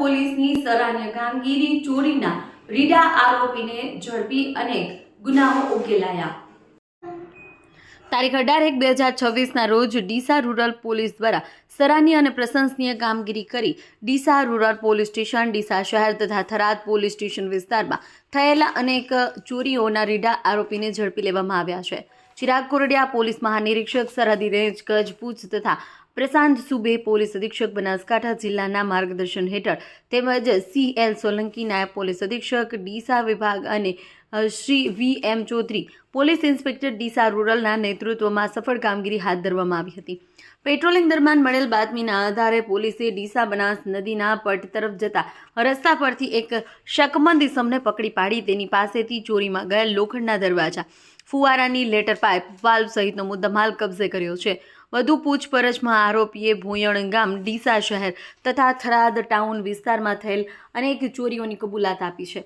પોલીસની સરાહનીય કામગીરી, ચોરીના રીડા આરોપીને ઝડપી અનેક ગુનાઓ ઉકેલાયા। તારીખ 18/1/2026ના રોજ ડીસા રૂરલ પોલીસ દ્વારા સરાહનીય અને પ્રશંસનીય કામગીરી કરી Deesa rural police station, Deesa શહેર તથા થરાદ પોલીસ સ્ટેશન વિસ્તારમાં થયેલા અનેક ચોરીઓના રીડા આરોપીને ઝડપી લેવામાં આવ્યા છે। ચિરાગ કોરડિયા પોલીસ મહાનિરીક્ષક સરહદી રેન્જ કચ્છ ભુજ તથા પ્રશાંત સુબે પોલીસ અધિક્ષક બનાસકાંઠા જિલ્લાના માર્ગદર્શન હેઠળ તેમજ CL સોલંકી નાયબ પોલીસ અધિક્ષક ડીસા વિભાગ અને Shri VM Chaudhary police inspector Deesa રૂરલના નેતૃત્વમાં સફળ કામગીરી હાથ ધરવામાં આવી હતી। પેટ્રોલિંગ દરમિયાન મળેલ બાતમીના આધારે પોલીસે ડીસા બનાસ નદીના પટ તરફ જતા રસ્તા પરથી એક શકમંદ ઇસમને પકડી પાડી તેની પાસેથી ચોરીમાં ગયેલ લોખંડના દરવાજા, ફુવારાની લેટર પાઇપ, વાલ્વ સહિતનો મુદ્દામાલ કબજે કર્યો છે। વધુ પૂછપરછમાં આરોપીએ ભોયણ ગામ, ડીસા શહેર તથા થરાદ ટાઉન વિસ્તારમાં થયેલ અનેક ચોરીઓની કબૂલાત આપી છે,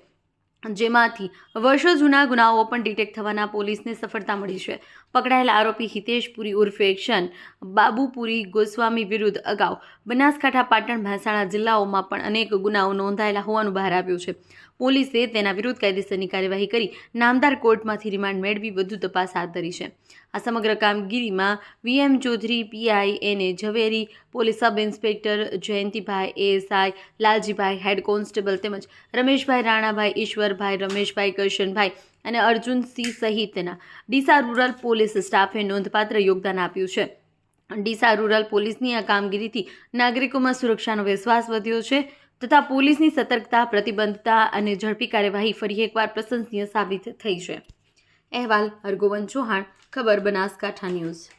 જેમાંથી વર્ષો જૂના ગુનાઓ પણ ડિટેક્ટ થવાના પોલીસને સફળતા મળી છે। પકડાયેલા આરોપી હિતેશપુરી ઉર્ફે એક્શન બાબુપુરી ગોસ્વામી વિરુદ્ધ અગાઉ બનાસકાંઠા, પાટણ, મહેસાણા જિલ્લાઓમાં પણ અનેક ગુનાઓ નોંધાયેલા હોવાનું બહાર આવ્યું છે। પોલીસે તેના વિરુદ્ધ કાયદેસરની કાર્યવાહી કરી નામદાર કોર્ટમાંથી રિમાન્ડ મેળવી વધુ તપાસ હાથ ધરી છે। આ સમગ્ર કામગીરીમાં VM Chaudhary, PI Zaveri, police sub inspector Jayantibhai, ASI Laljibhai, head constable તેમજ રમેશભાઈ, રાણાભાઈ, ઈશ્વરભાઈ, રમેશભાઈ, કરશનભાઈ અને અર્જુનસિંહ સહિતના ડીસા રૂરલ પોલીસ સ્ટાફે નોંધપાત્ર યોગદાન આપ્યું છે। ડીસા રૂરલ પોલીસની આ કામગીરીથી નાગરિકોમાં સુરક્ષાનો વિશ્વાસ વધ્યો છે તથા પોલીસની સતર્કતા, પ્રતિબદ્ધતા અને ઝડપી કાર્યવાહી ફરી એકવાર પ્રશંસનીય સાબિત થઈ છે। અહેવાલ હરગોવન ચૌહાણ, ખબર બનાસકાંઠા ન્યૂઝ।